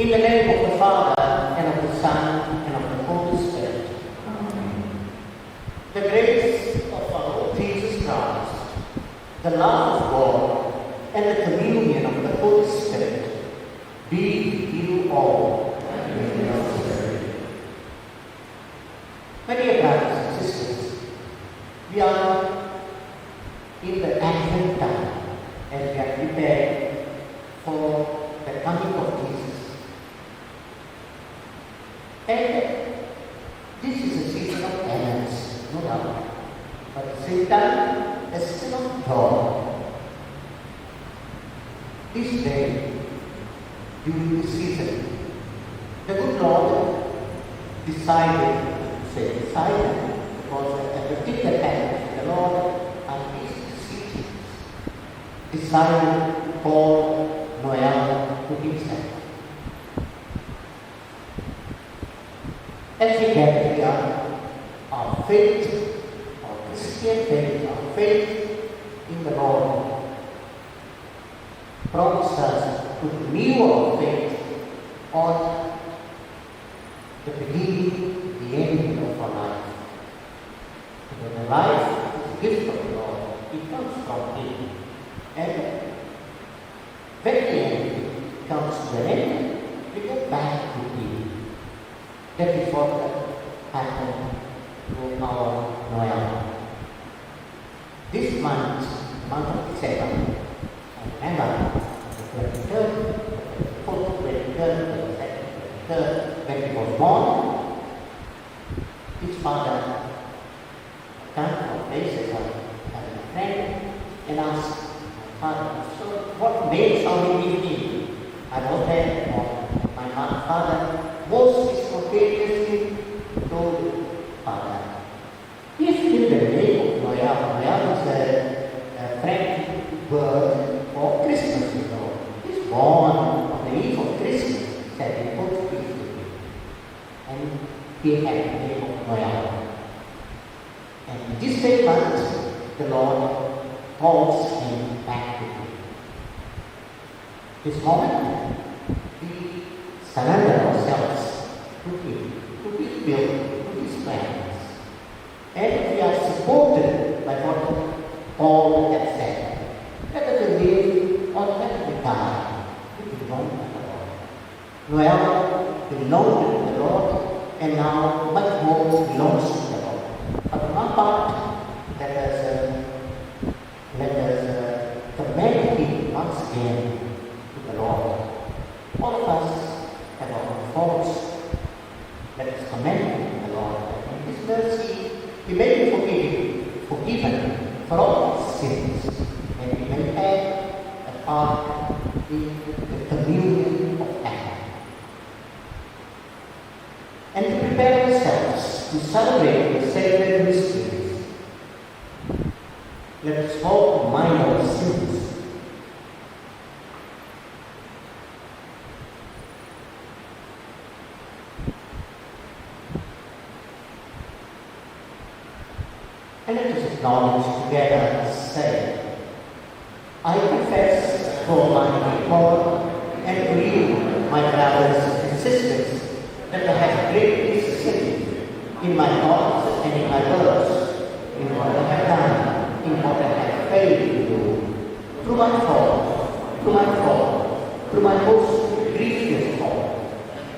In the name of the Father, and of the Son, and of the Holy Spirit. The grace of our Lord Jesus Christ, the love of God, and the communion of the Holy Spirit be with you all. My dear brothers and sisters, we are in the Advent time as we are prepared for the coming of Jesus. And this is a season of penance, no doubt, but at the same time, a season of joy. This day, during this season, the good Lord decided, because at the tip of the hand, the Lord and his cities decided to call Noel to himself. As we gather here, our faith, our Christian faith, our faith in the Lord prompts us to renew our faith on the beginning, the end of our life. Because the life is a gift of the Lord. It comes from Him. And when the end comes to an end, we go back to Him. That is what happened to our Noel. This month of December, I remember the 23rd, the 4th, 23rd, the 2nd, 23rd, when he was born, his father came from places as a friend and asked my father, so what name shall we give him? I was there, my father most spontaneously told Father, give him the name of Noel. Noel is a French word for Christmas, you know. He's born on the eve of Christmas, said in Portuguese. And he had the name of Noel. And in this very month, the Lord calls him back to him. This moment, we surrender ourselves to Him, to His will, to His plans. And we are supported by what Paul had said. Whether we live or whether we die, we belong to the Lord. Noel belonged to the Lord, and now much more belongs to the Lord. But on our part, let us commend Him once again to the Lord. All of us have our faults. Let us commend the Lord. In His mercy, He may be forgiven for all His sins, and we may have a part in the communion of heaven. And to prepare ourselves to celebrate the sacred mysteries, let us call to mind our sins. And let us acknowledge together and say, I confess for my God and for you, my brothers and sisters, that I have greatly sinned in my thoughts and in my words, in what I have done, in what I have failed to do, through my most grievous fault.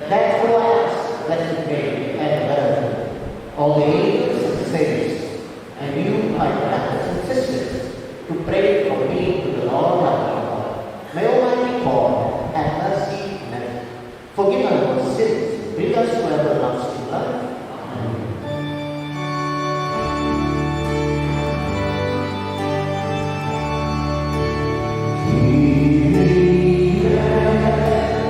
Therefore I ask that you pray and learn all the angels and saints, and you, my brothers and sisters, to pray for me to the Lord our God. May Almighty God have mercy and forgive us our sins, bring us to everlasting life. Amen. Amen.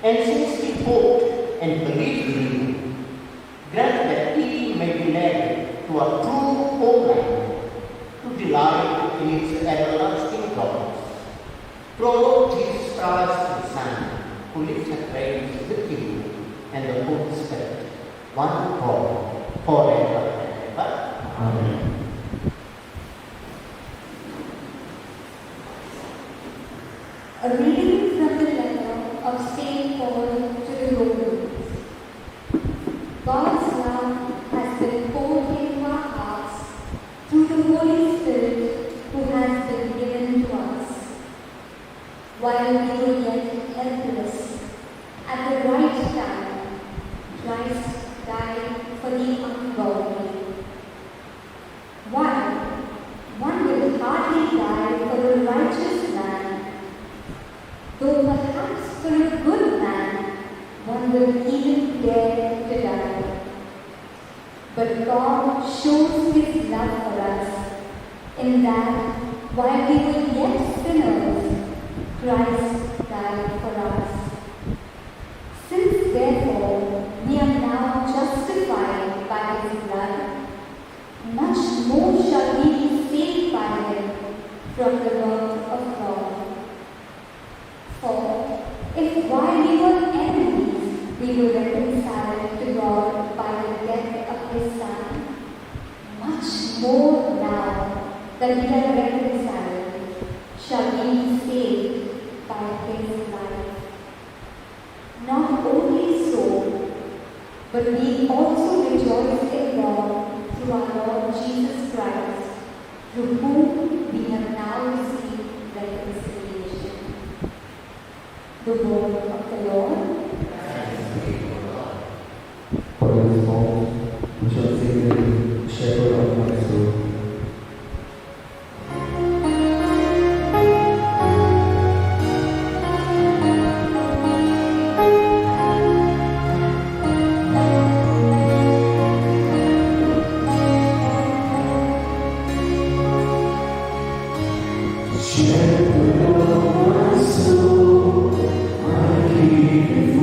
And since we hoped and believed in you, grant that we may be led to a true homeland, to delight in its everlasting promise. Through our Lord Jesus Christ, His Son, who lives and reigns with you and the Holy Spirit, one God, forever and ever. Amen. A reading from the letter of St. Paul to the Romans. God's love has been poured into our hearts through the Holy Spirit who has been given to us. While we were yet helpless, at the right time, Christ died for the ungodly. Why? One will hardly die for a righteous man, though perhaps for a good man, one will even dare to die. But God shows His love for us, in that while we were yet sinners, Christ died for us. Since therefore we are now justified by His blood, much more shall we be saved by Him from the wrath of God. For if while we were enemies, we were reconciled to God by the death of His Son, much more now that we are reconciled, shall we be saved by His life. Not only so, but we also rejoice in God through our Lord Jesus Christ, through whom we have now received reconciliation. The word of the Lord. For this moment, we shall sing the shepherd of my soul. Shepherd of my soul, I give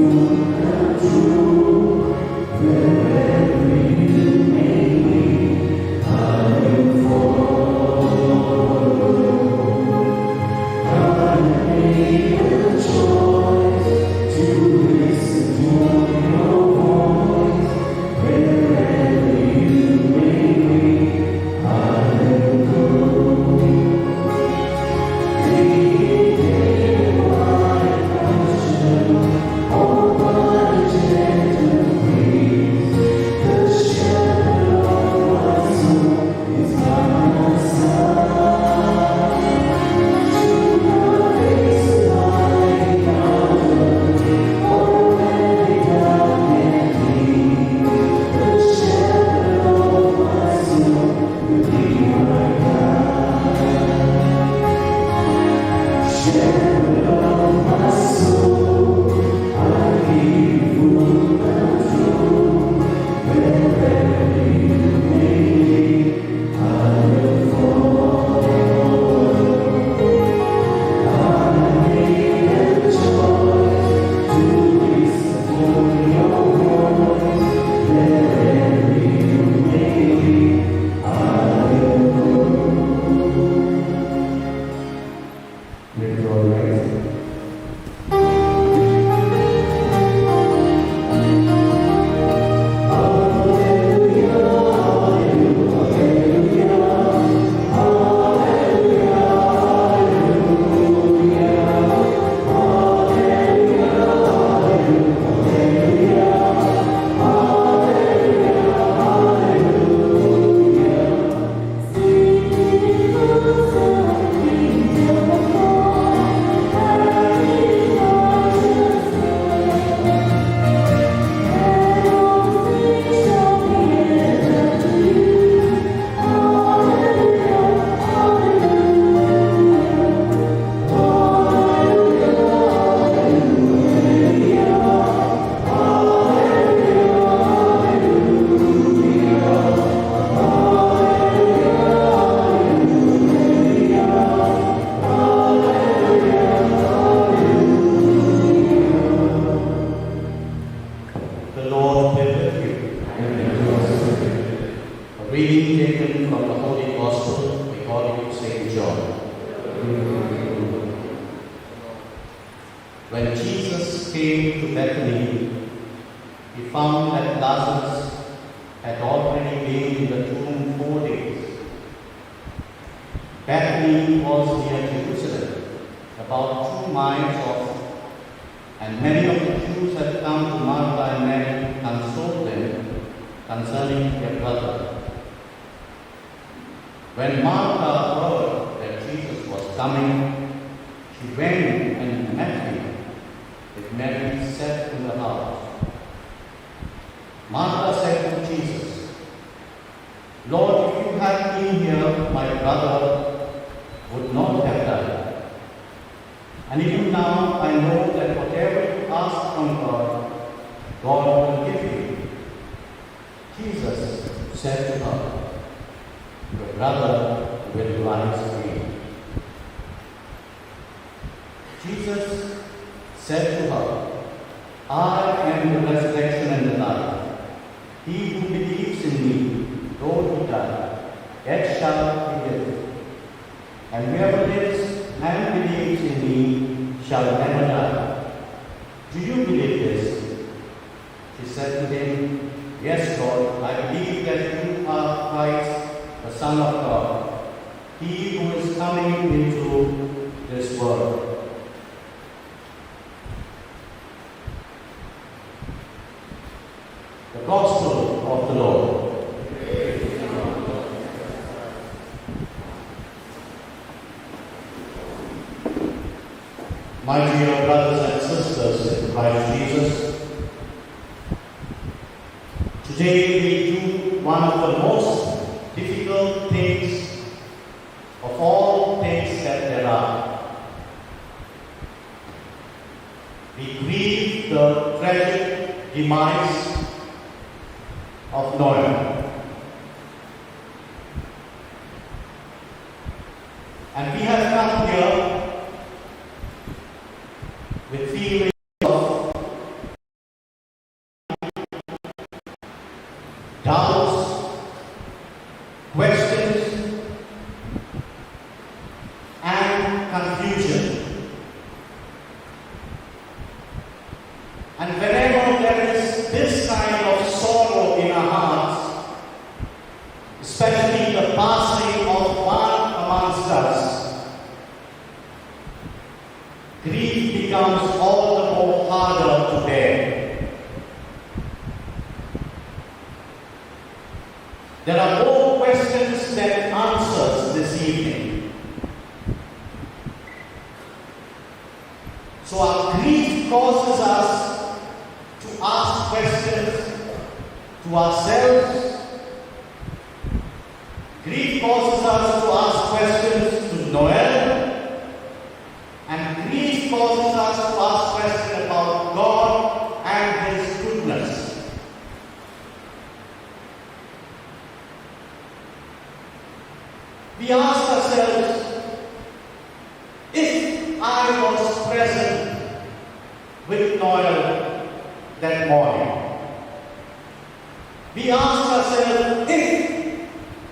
When Jesus came to Bethany, he found that Lazarus had already been in the tomb 4 days. Bethany was near Jerusalem, about 2 miles off, and many of the Jews had come to Martha and Mary to console them concerning their brother. When Martha heard that Jesus was coming, she went and met him, with Mary sat in the house. Martha said to Jesus, "Lord, if you had been here, my brother would not have died. And even now I know that whatever you ask from God, God will give you." Jesus said to her, "Your brother will rise again." Jesus said to her, "I am the resurrection and the life. He who believes in me, though he die, yet shall he live. And whoever lives and believes in me shall never die. Do you believe this?" She said to him, "Yes, Lord, I believe that you are Christ, the Son of God, he who is coming into this world." The Gospel of the Lord. My dear brothers and sisters in Christ Jesus, today we do one of the most difficult things of all things that there are. We grieve the tragic demise of Noah. And we have come here with feelings of doubts, questions, and confusion. And whenever there is this kind of sorrow in our hearts, especially the passing of one amongst us, grief becomes all the more harder to bear. There are more questions than answers this evening. So our grief causes us to ask questions to ourselves. Grief causes us to ask questions to Noel. And grief causes us to ask questions about God and His goodness. We ask ourselves, if I was present with Noel that morning, we ask ourselves, if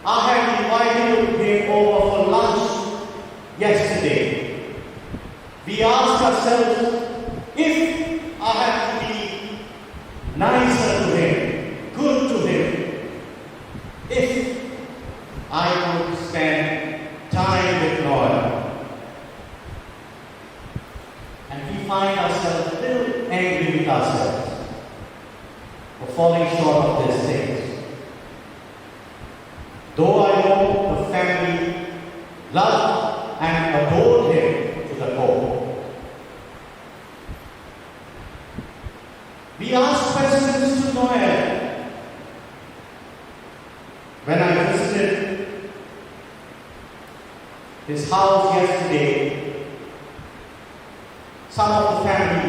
I had invited him over for lunch yesterday, we ask ourselves, if I had to be nicer to him, good to him, if I could spend time with Noel. And we find ourselves a little angry with ourselves for falling short of these things. Though I know the family loved and adored him to the core. We ask questions to Noel. When I visited his house yesterday, some of the family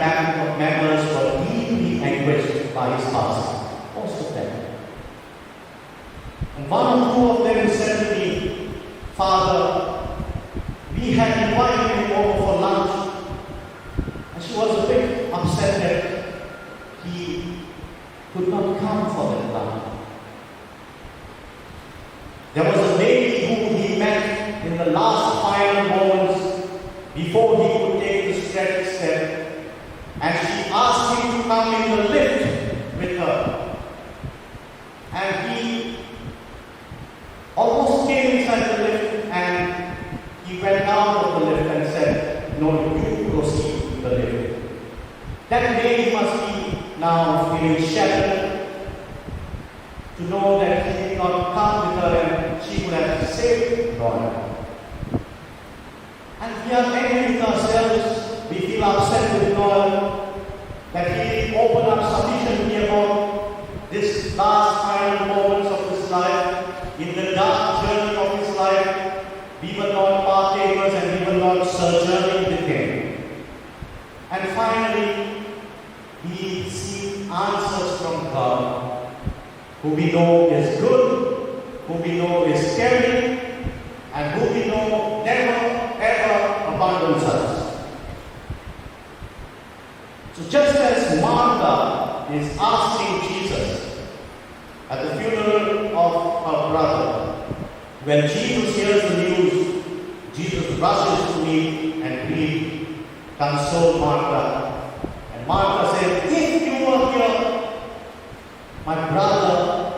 members were deeply anguished by his passing. Most of them. And one or two of them said to me, "Father, we had invited him over for lunch." And she was a bit upset that he could not come for that lunch. There was a lady who he met in the last final moments before he could take the stretch step, and she asked him to come in the lift with her. And he almost came inside the lift, and he went out of the lift and said, "No, you proceed with the lift." That lady must be now feeling shattered to know that he did not come with her and she would have saved Noel. And we are angry with ourselves. We feel upset with Noel that he didn't open up sufficiently about this last final moments of his life. In the dark journey of his life, we were not partakers and we were not sojourning with him. And finally, we see answers from God, who we know is good, who we know is caring, and who we know never ever abandons us. So just as Martha is asking Jesus at the funeral of her brother, when Jesus hears the news, Jesus rushes to meet and greet, console Martha. And Martha said, "If you were here, my brother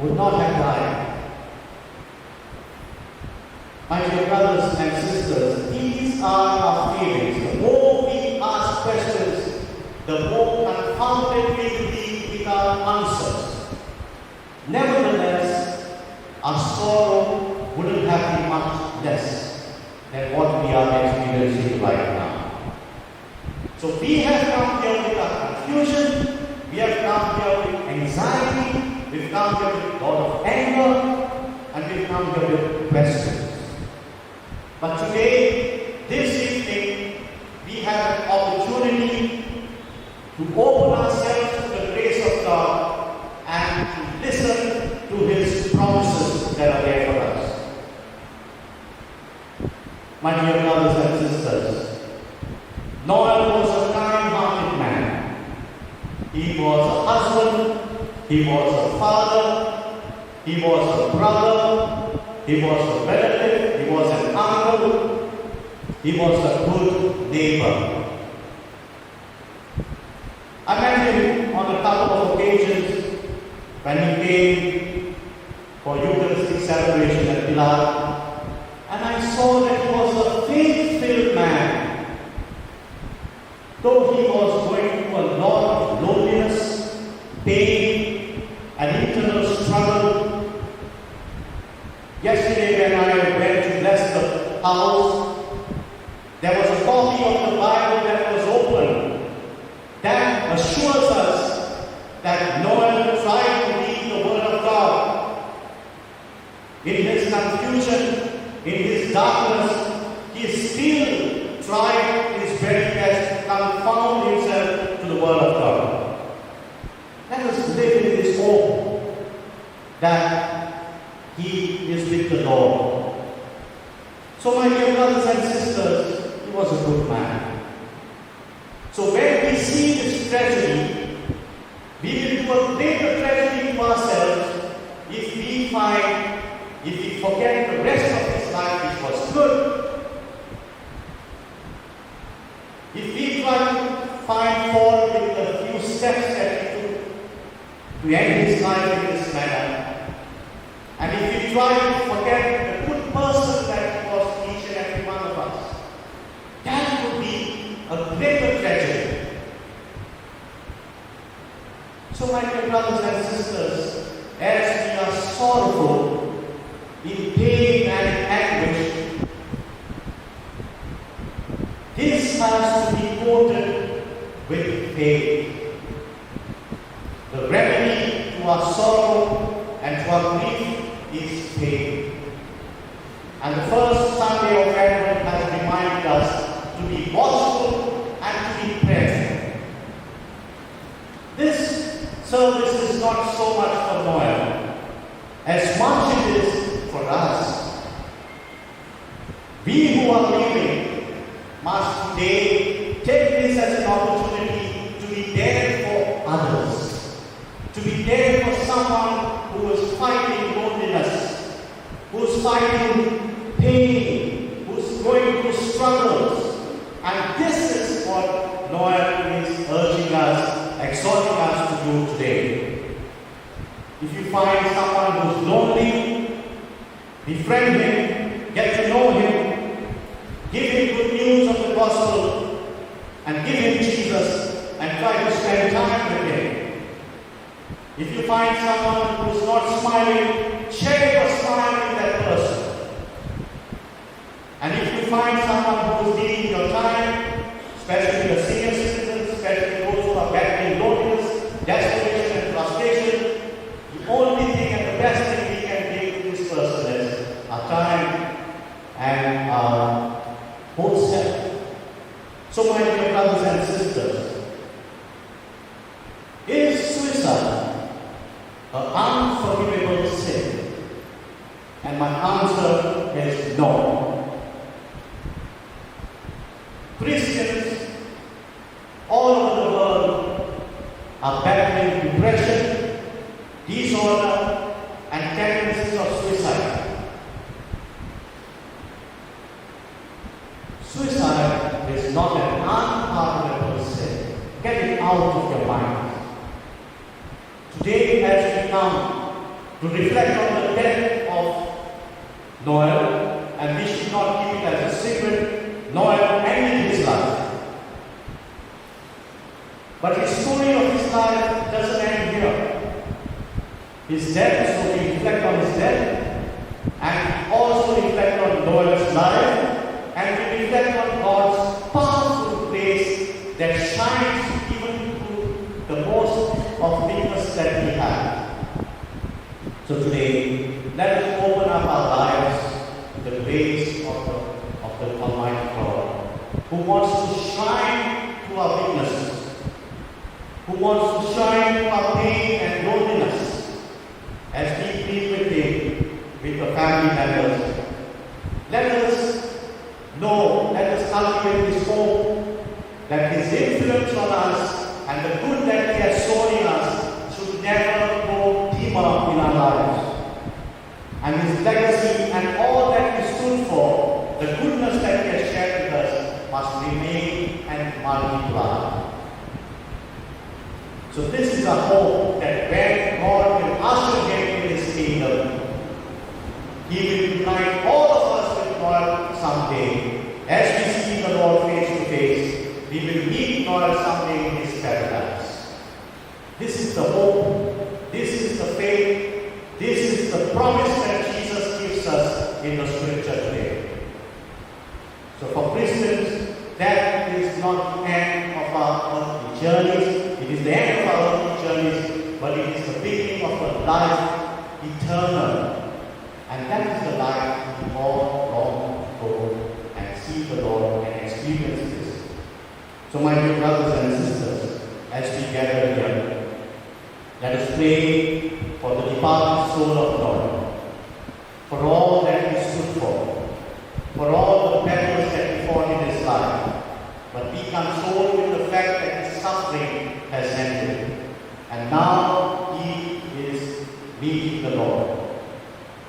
would not have died." My dear brothers and sisters, these are our feelings. The more we ask questions, the more confounded we will be with our answers. Nevertheless, our sorrow wouldn't have been much less than what we are experiencing right now. So we have come here with our confusion, we have come here with anxiety, we've come here with a lot of anger, and we've come here with questions. But today, this evening, we have an opportunity to open ourselves to the grace of God and to listen to His promises that are there for us. My dear brothers and sisters, Noel was a kind-hearted man. He was a husband, he was a father, he was a brother, he was a relative, he was an uncle, he was a good neighbor. I met him on a couple of occasions when he came for Eucharistic celebration at Pilar, and I saw that he was a faith-filled man. Though he was going through a lot of loneliness, pain, and internal struggle. Yesterday when I went to bless the house, there was a copy of the Bible that was open that assures us that Noel tried to read the Word of God. In his confusion, in his darkness, he still tried his very best to confound himself to the Word of God. Let us live in this hope that he is with the Lord. So my dear brothers and sisters, he was a good man. So when we see this tragedy, we will do a greater tragedy to ourselves if we forget the rest of his life which was good. If we try to find fault with the few steps that he took to end his life in this manner, and if we try to forget the good person that he was to each and every one of us, that would be a greater tragedy. So my dear brothers and sisters, as we are sorrowful, in pain and in anguish, this has to be quoted with faith. The remedy to our sorrow and to our grief is faith. And the first Sunday of Advent has reminded us to be watchful and to be prayerful. This service is not so much for Noel, as much it is for us. We who are living must today take this as an opportunity to be there for others, to be there for someone who is fighting loneliness, who is fighting pain, who is going through struggles. And this is what Noel is urging us, exhorting us to do today. If you find someone who's lonely, befriend him, get to know him, give him good news of the gospel, and give him Jesus, and try to spend time with him. If you find someone who's not smiling, share your smile with that person. And if you find someone who is needing your time, especially the senior citizens, especially those who are battling loneliness, desperation and frustration, the only thing and the best thing we can give to this person is our time and our whole self. So my dear brothers and sisters, is suicide an unforgivable sin? And my answer is no. Christians all over the world are battling depression, disorder, and tendencies of suicide. Suicide is not an unpardonable sin. Get it out of your mind. Today, as we come to reflect on the death of Noel, and we should not keep it as a secret, Noel ended his life. But his story of his life doesn't end here. His death, so we reflect on his death, and also reflect on Noel's life, and we reflect on God's powerful grace that shines even through the most of weakness that we have. So today, let us open up our lives to the grace of the Almighty God, who wants to shine through our weaknesses, who wants to shine through our pain and loneliness, as we plead with Him, with the family members. Let us know, let us cultivate this hope that His influence on us and the good that He has sown in us should never go dimmer in our lives. And His legacy and all that He stood for, the goodness that He has shared with us, must remain and multiply. So this is a hope that when God will usher Him in His kingdom, He will unite all of us with God someday. As we see the Lord face to face, we will meet God someday in His paradise. This is the hope, this is the faith, this is the promise that Jesus gives us in the scripture today. So for Christians, that is not the end of our earthly journeys. It is the end of our earthly journeys, but it is the beginning of a life eternal. And that is the life we all long to go and see the Lord and experience this. So my dear brothers and sisters, as we gather here, let us pray for the departed soul of God, for all that He stood for all the battles that He fought in His life. But be consoled with the fact that His suffering has ended. And now He is meeting the Lord.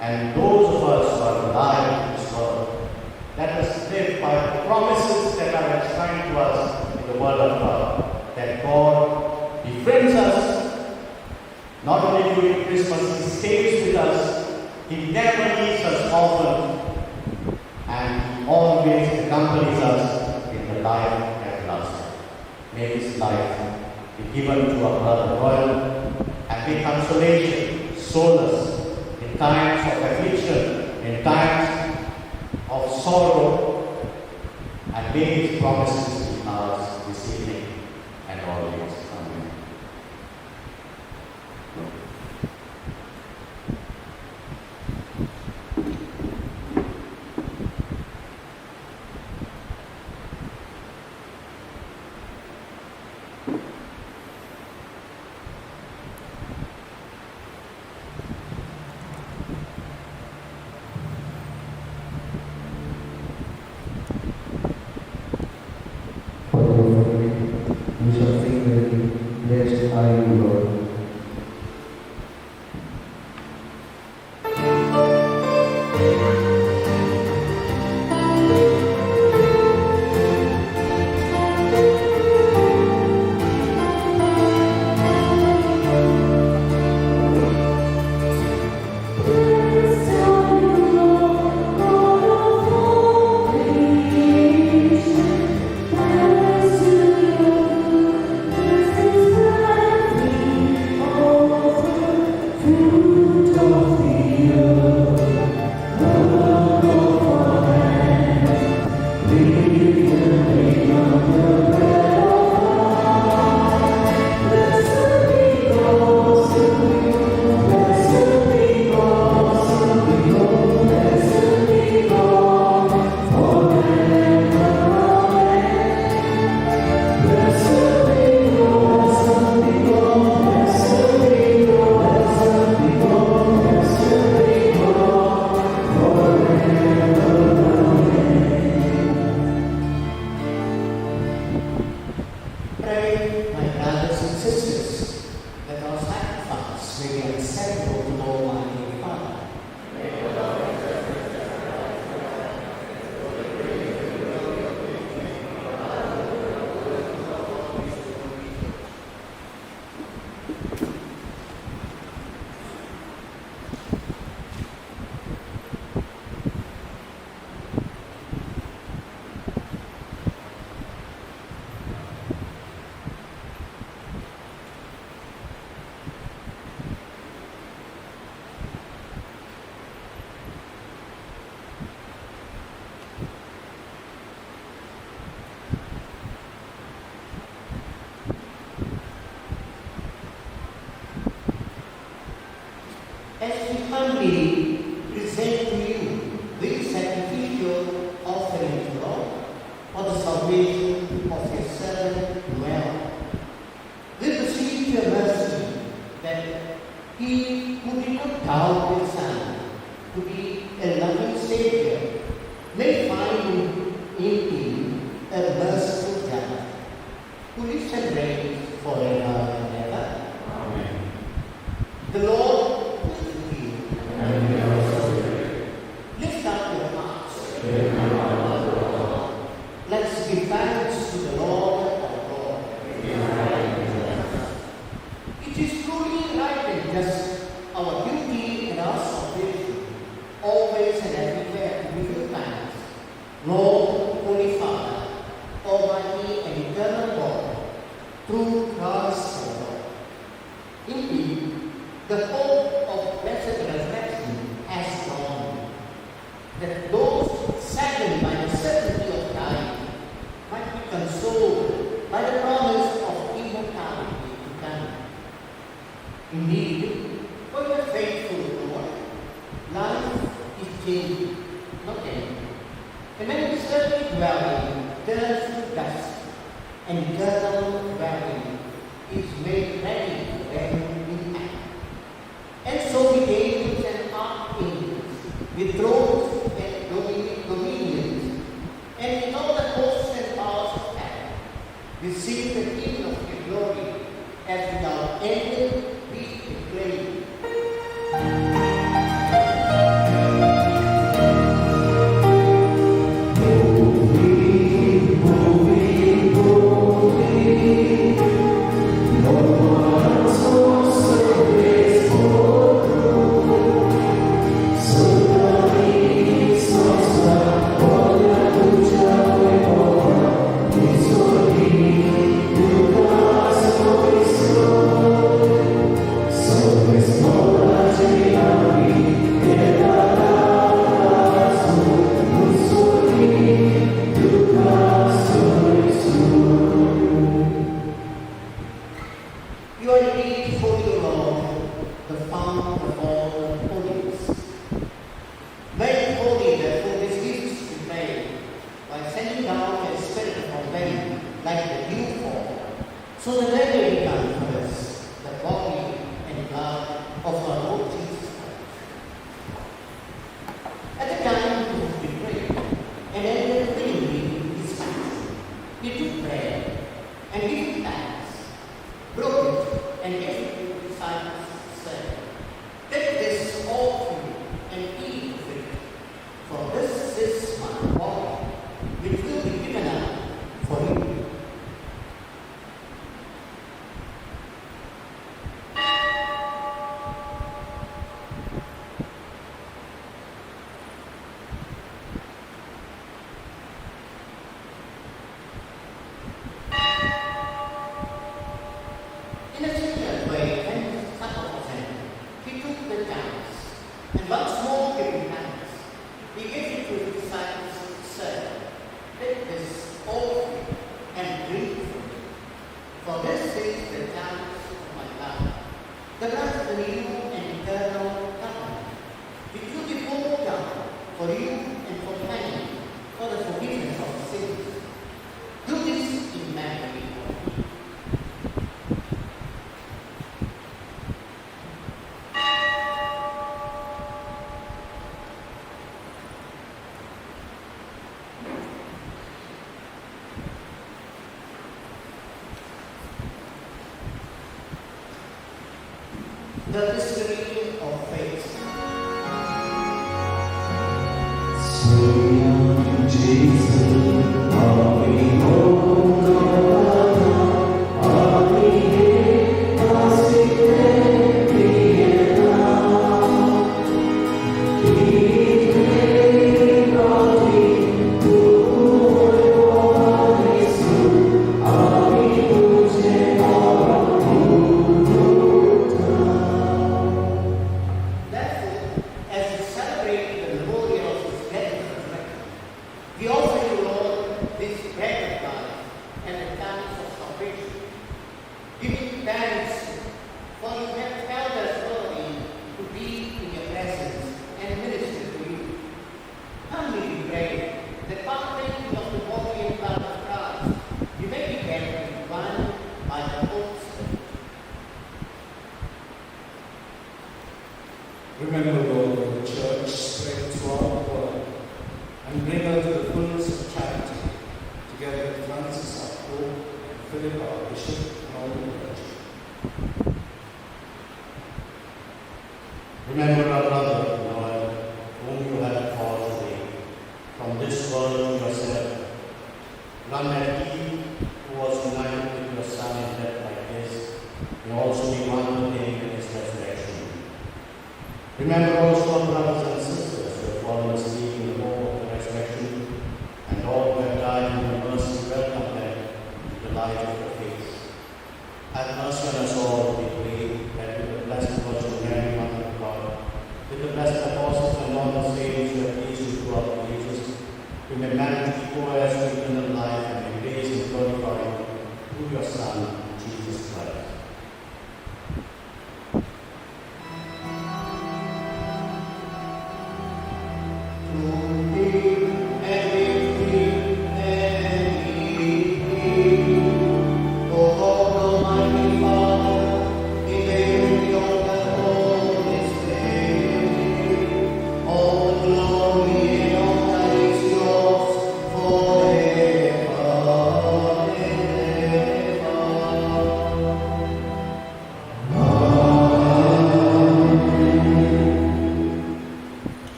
And those of us who are alive in this world, let us live by the promises that are enshrined to us in the Word of God. That God befriends us, not only during Christmas, He stays with us, He never leaves us orphaned, and He always accompanies us in the life at last. May His life be given to our brother Noel and be consolation, solace in times of affliction, in times of sorrow, and may His promises be ours this evening and always. Amen. pray, my brothers and sisters, that our sacrifice may be acceptable to the Almighty Father. As we humbly present to you this sacrificial offering to Lord for the salvation of His servant Noel, we beseech your mercy that He who did not doubt His Son to be a loving Savior may find in Him a merciful God who lives and reigns forever and ever. Amen. The Lord lift up your hearts. Let's give thanks to the Lord our God. It is truly right and just, our duty and our salvation, always and everywhere to give you thanks. Lord, Holy Father, Almighty and Eternal God, through Christ our Lord. Indeed, the hope of blessed resurrection has dawned, that those saddened by the certainty of dying might be consoled by the promise of immortality to come. Indeed, for your faithful Lord, life is changed, not ending. And when this earthly dwelling turns to dust, and eternal dwelling is made ready for them in heaven. And so with angels and archangels, with thrones and dominions, and with all the hosts and powers of heaven, we sing the hymn of your glory, as without end we proclaim. You are indeed holy, Lord, the fount of all holiness. Make holy, therefore, these gifts we pray, by sending down your Spirit upon them like the dew fall, so that they may become for us the body and blood of our Lord Jesus Christ. At the time he was betrayed, and ended willingly his fast, he took bread and giving thanks, broke it, and gave it to the disciples, saying, "Take this all of you and eat of it, for this is my body, which will be given up for you." In a similar way, when the supper was ended, he took the chalice, and once more giving thanks, he gave it to his disciples, saying, "Take this, all of you, and drink from it. For this is the chalice of my blood, the blood of the new and eternal covenant, which will be poured out for you and for many, for the forgiveness of sins. Do this in memory of me." The mystery of faith. Sweet Jesus, how we hold on, how we hear, how we hear now. He made our way to our Jesus, how we put him on Therefore, as we celebrate the memorial of his death and resurrection, we offer you, Lord, this bread of life and the thanks of salvation, giving thanks for you have held us worthy to be in your presence and minister to you. Humbly we pray that partaking of the body and blood of Christ, you may be kept in one by the Holy Spirit. Remember, Lord, the church spread throughout the world and bring her to the fullness of charity, together with Francis our Pope and Philip our Bishop and all the clergy. Remember our brother, Lord, whom you have called away from this world to yourself. Grant that he who was united with your Son in death like this may also be one with him in his resurrection. Remember also our brothers and sisters who have fallen asleep in the hope of the resurrection, and all who have died in your mercy, welcome them to the light of your face. Have mercy on us all, we pray, that with the blessed Virgin Mary, Mother of God, with the blessed apostles and all the saints who have pleased you throughout the ages, we may manage to go as to eternal life and be praised and glorified through your Son, Jesus Christ.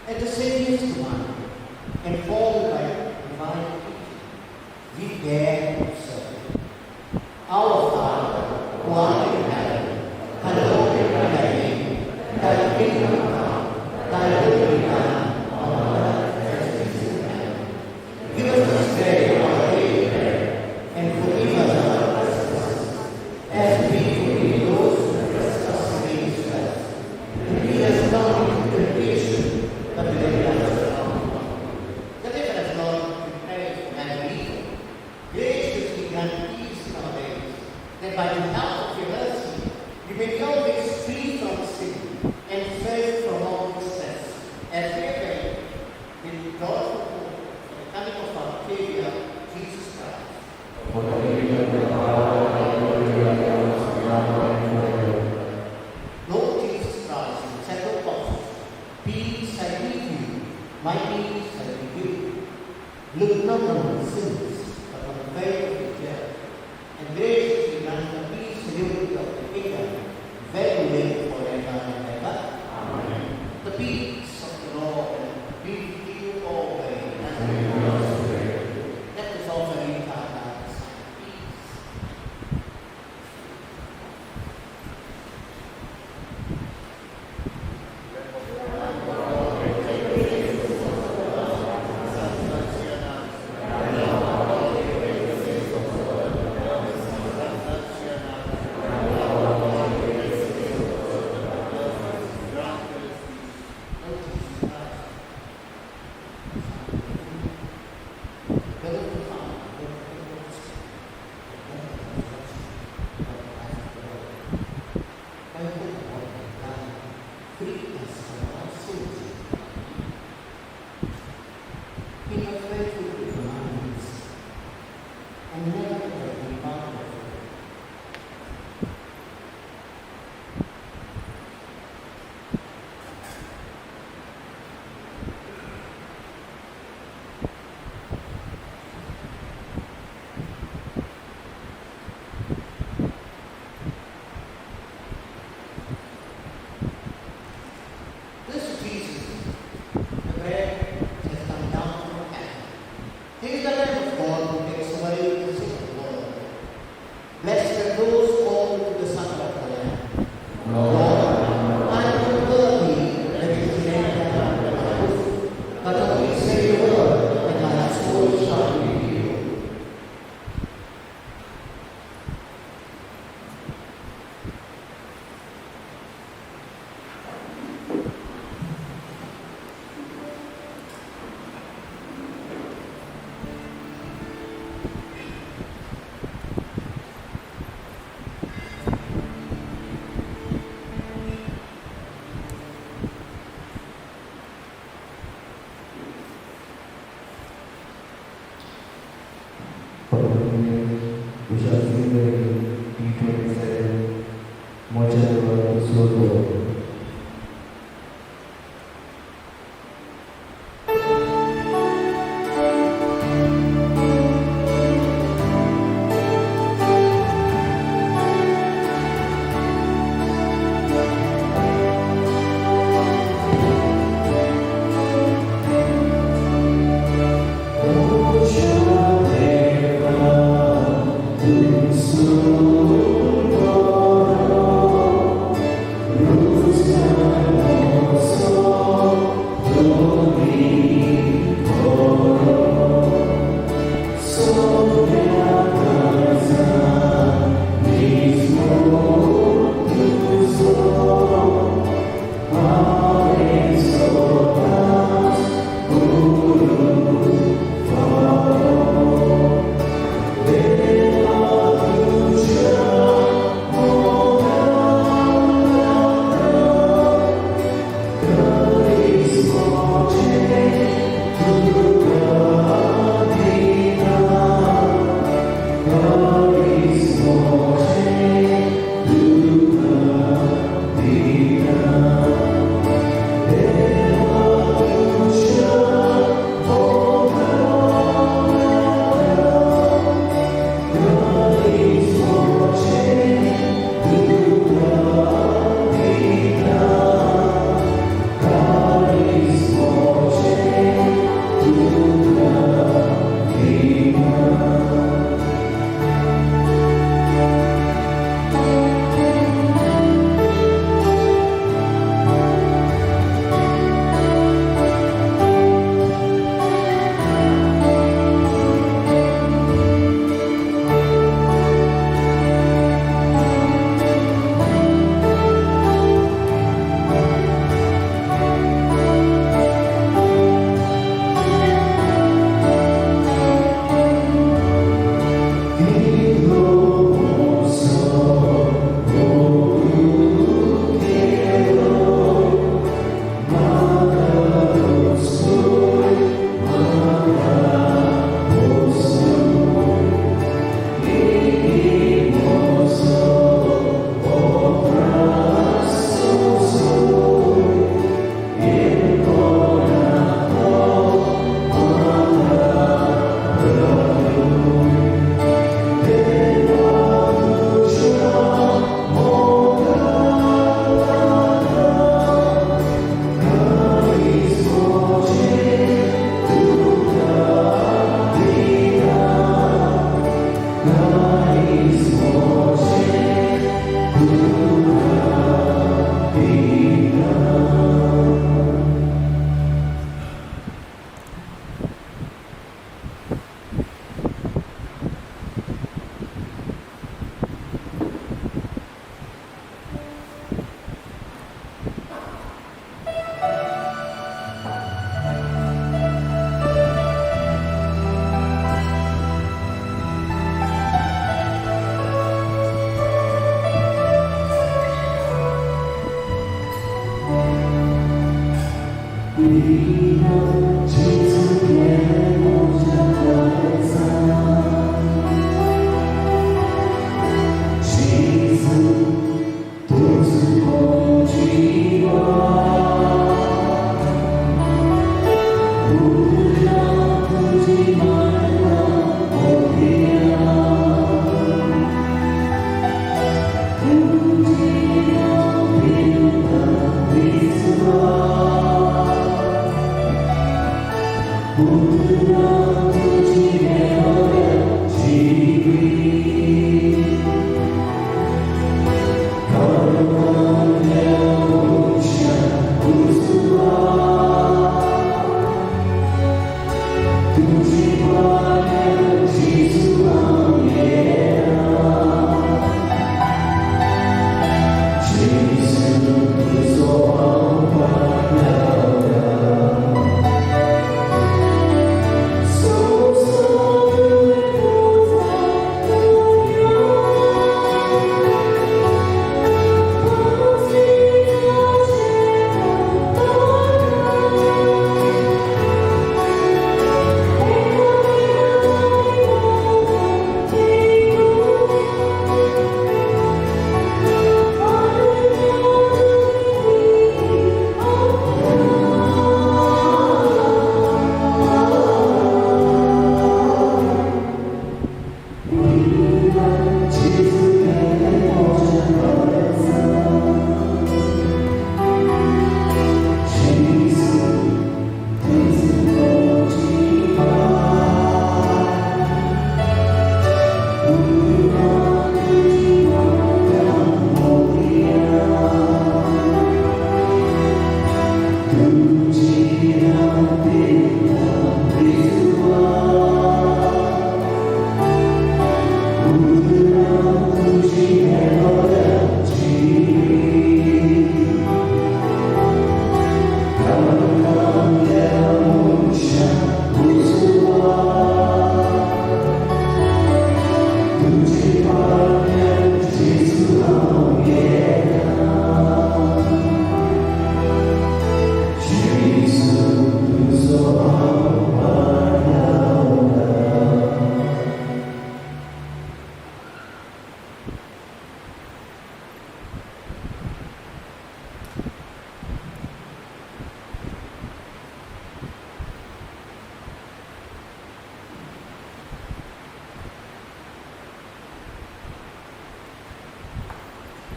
At the Saviour's command, informed by divine teaching, we dare to say, Our Father, who art in heaven, hallowed be thy name. Thy kingdom come, thy will be done on earth as it is in heaven. Give us this day our daily bread, and forgive us our trespasses, as we forgive those who trespass against us. And lead us not into temptation, but deliver us from evil. Deliver us, Lord, we pray, from every evil. Graciously grant peace in our days, that by the help of your mercy, we may be always free from sin and safe from all distress, as we pray with joyful hope for the coming of our Savior, Jesus Christ. Lord Jesus Christ, who said to apostles, Peace I leave you, my peace I give you. Look not on the sins, but on the faith of the church, and graciously grant the peace and unity of the kingdom, very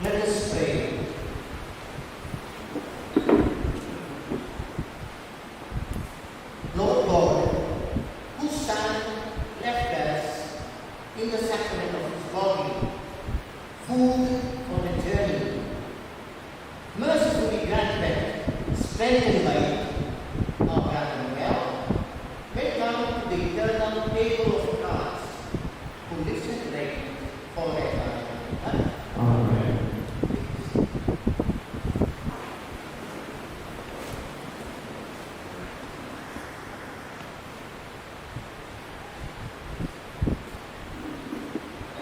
Let us pray. Lord God, whose Son left us in the sacrament of his body, food for the journey, mercifully grant that, strengthened by it, our brother Noel may come to the eternal table of Christ, who lives and reigns forever and ever. Amen.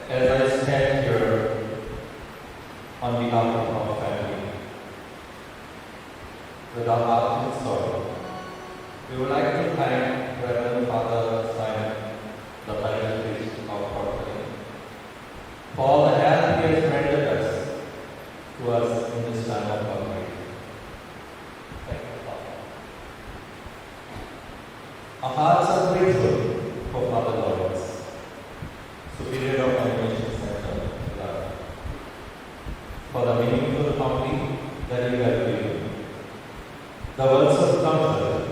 As I stand here on behalf of our family, with our heart and soul, we would like to thank Reverend Father Simon, the parish priest of Portland, for all the help he has rendered us to us in this time of our grief. Thank you, Father. Our hearts are grateful for Father Lawrence, Superior of Animation Center, Lara, for the meaningful company that you have given, the words of comfort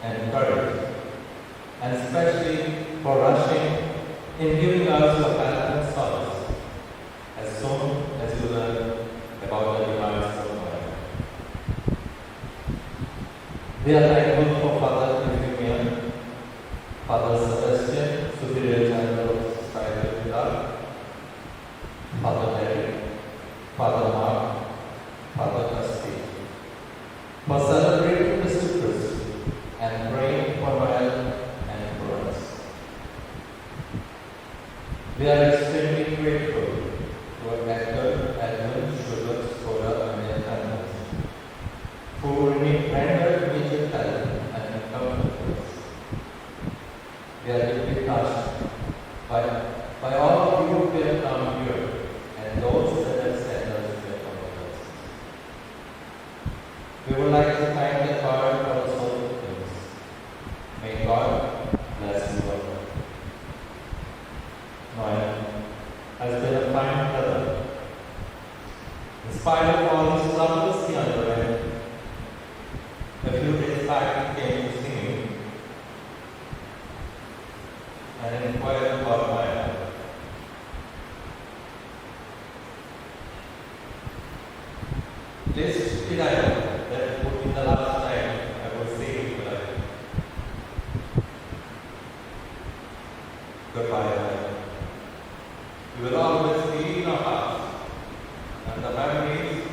and courage, and especially for rushing in giving us your help and solace as soon as you learn about the demands of life. We are thankful for Father Euphemian, Father Sebastian, Superior General of Society of Love, Father Derek, Father Mark, Father Casti, for celebrating Mr. Christ and praying for Noel and for us. We are extremely grateful to Edgar, Edmund, Sugar, Skoda, and their families, who rendered major help and comfort to us. We are deeply touched by all of you who have come here and those that have sent us their condolences. We would like to thank the God for the soul of things. May God bless you all. Noel has been a fine brother. In spite of all his troubles he underwent, a few days back he came to see me and inquired about my health. This did I know that would be the last time I would see you alive. Goodbye, Noel. You will always be in our hearts, and the memories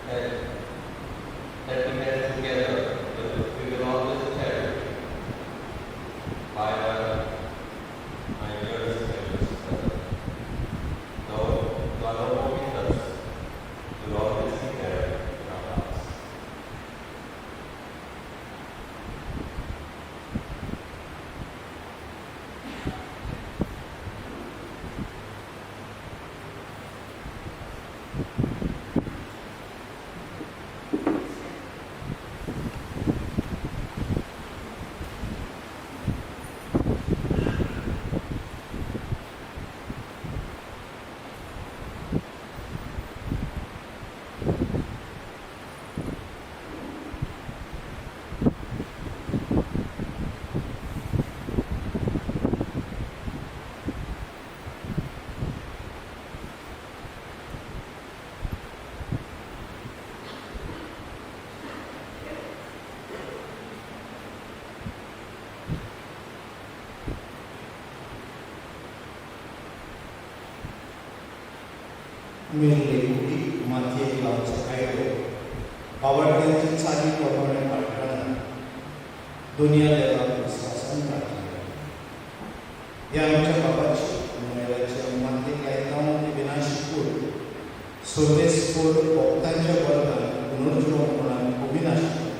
that we had together, we will always cherish. Bye, my dearest brother. Though you are no more with us, you will always be there in our hearts. Milik mati laut Cairo, awalnya cincai korban parkana, dunia dalam kesasan rakyat. Yang cepat mengenai mati kaitan di binashipur, Surdespur, Oktanja Warga, Nurjurokulan, Kubinashipur.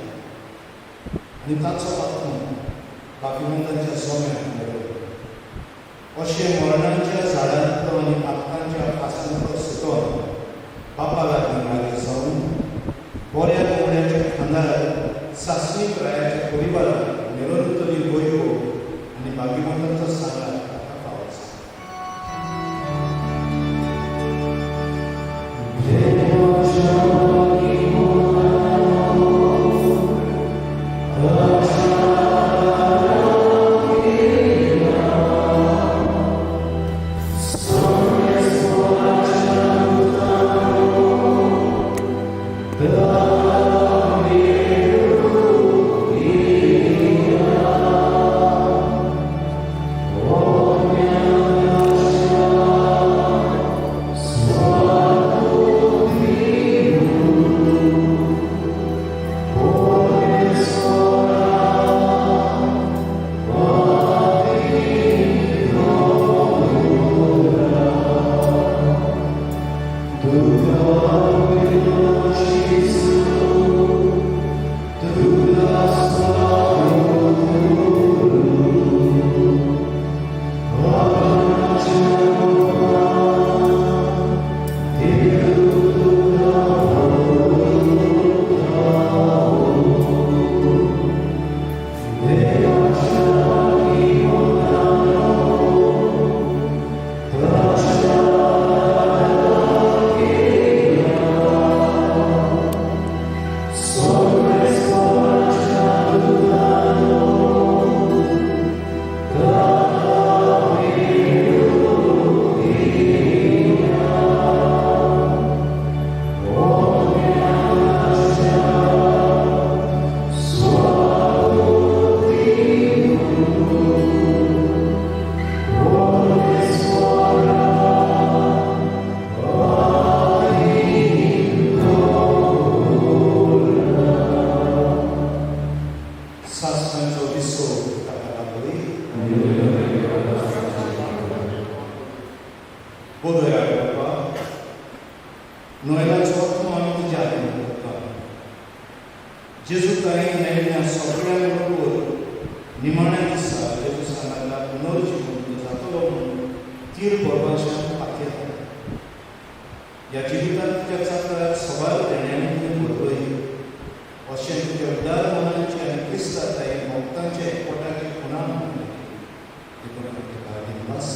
Nitatso Atmo, Bakimundancha Somen, अशें मरणाच्या झाडांतलो आनी पापकांच्या पासांतलो सुटोन बापा लागीं लागीं सावन बऱ्या कोंबड्याच्या खांदार सासणी प्रायाच्या परिवाराक निरंतरी गोयो आनी बागीमंतांचो सांगार ताका पावस. बोधोया बाबा नोएला चौथ आमी तुझ्या आधीन करता जेजू ताई मेळिल्ल्या सगळ्या लोकांवर निमाण्या दिसा जेजू सांगला पुनर्जीवन जातलो म्हणून तीर बरोवपाच्या खातीर ह्या जिवितांत तुज्या चांचण्यार सवाल देण्यान तुवें बरोवली अशें तुज्या उदार मनाचे आनी क्रिस्ताताय भक्तांचे एकवटाचे खुणान देखून तुका दिवस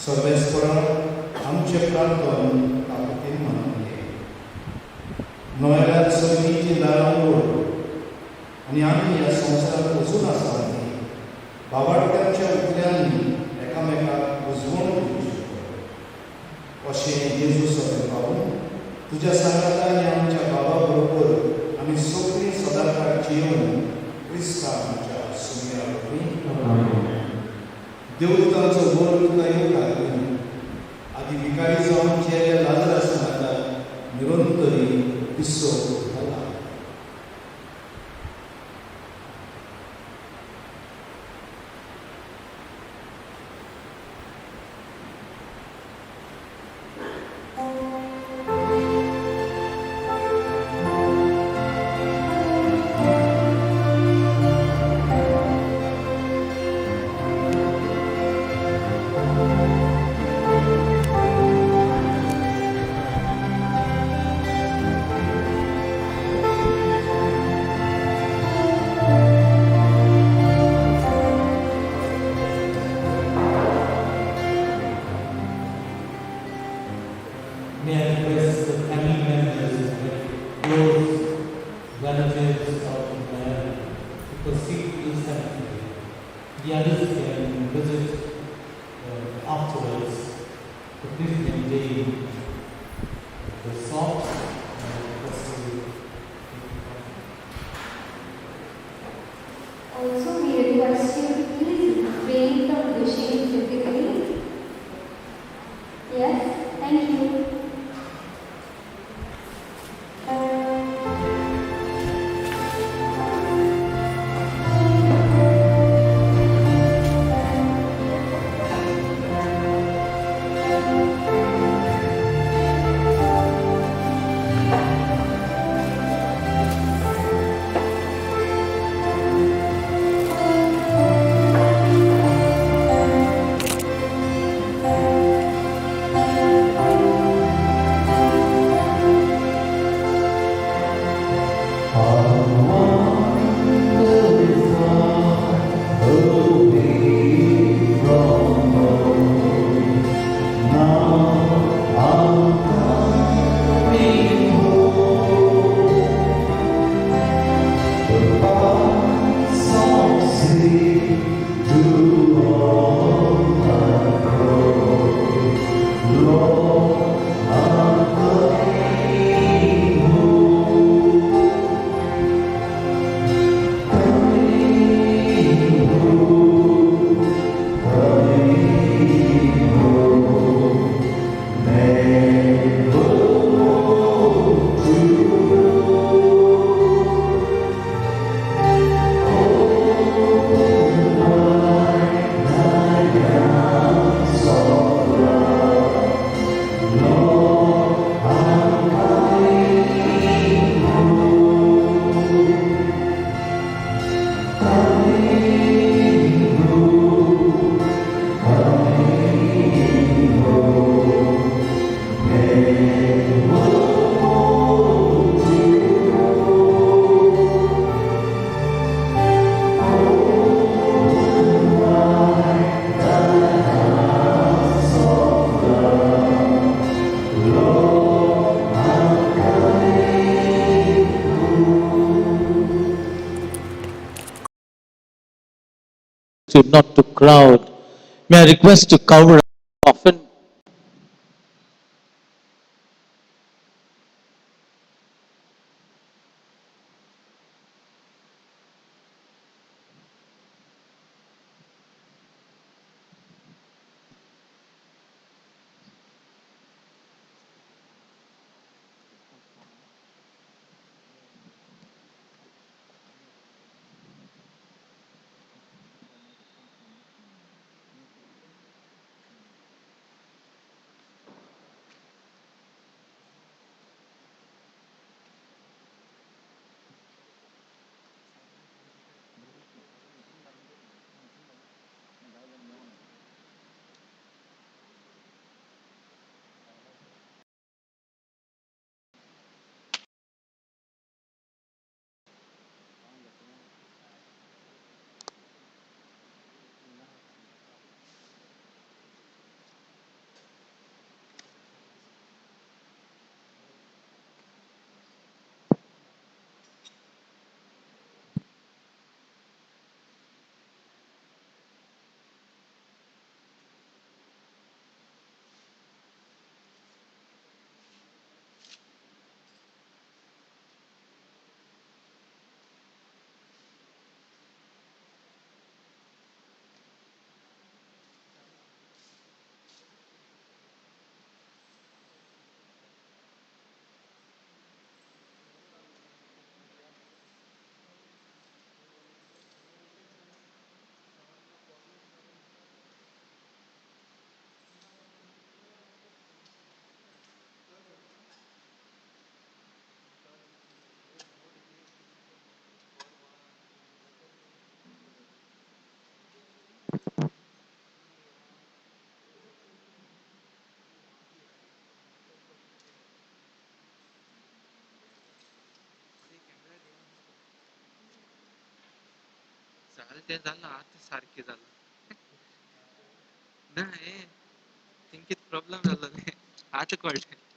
सर्वेस्परा आमचे प्रार्थन ताकतीन म्हणून घे नोएलार सगळींची दारां उगड आनी आमी ह्या संवसारांत वचून आसा भावार्थ्यांच्या उतल्यांनी एकामेकाक उजवण दिवची अशें जेजू सगळें पावून तुज्या सांगातांनी आमच्या बाबा बरोबर आमी सगळीं सदांकाळ जियोन क्रिस्ता आमच्या सुमया वरवीं देवदूतांचो वर तुका येवकार आदी विकारी जावन जेल्या लाजरास नाका निरंतरी विसो घाला May I request the family members and close relatives of the man to proceed to the cemetery. The others can visit afterwards the Christian day, the salt and the custody. Also, we request you to please refrain from wishing physically. Yes, thank you. Not to crowd. May I request to cover often? आतां तें जालां आतां सारकें जालां ना हे thing कितें problem जालो न्ही आतां कळ्ळें